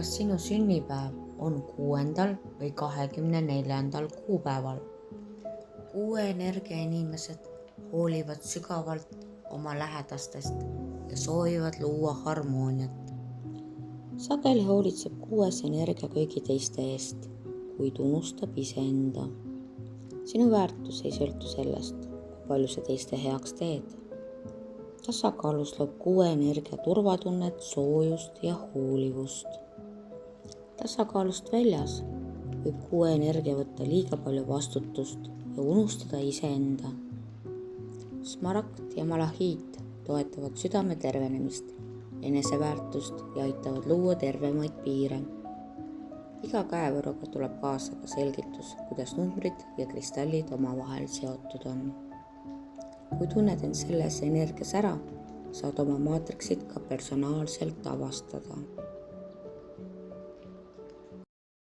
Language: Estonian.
kas sinu sünnipäev on 6. või 24. kuupäeval? Kuue energia inimesed hoolivad sügavalt oma lähedastest ja soovivad luua harmooniat. Sageli hoolitseb kuues energia kõigi teiste eest, kuid unustab iseenda. Sinu väärtus ei sõltu sellest, kui palju sa teiste heaks teed. Tasakaalus loob kuue energia turvatunnet, soojust ja hoolivust. Tasakaalust väljas võib kuue energia võtta liiga palju vastutust ja unustada iseenda. Smaragd ja malahiit toetavad südame tervenemist, eneseväärtust ja aitavad luua tervemaid piire. Iga käevõruga tuleb kaasa ka selgitus, kuidas numbrid ja kristallid omavahel seotud on. Kui tunned end selles energias ära, saad oma maatriksid ka personaalselt avastada.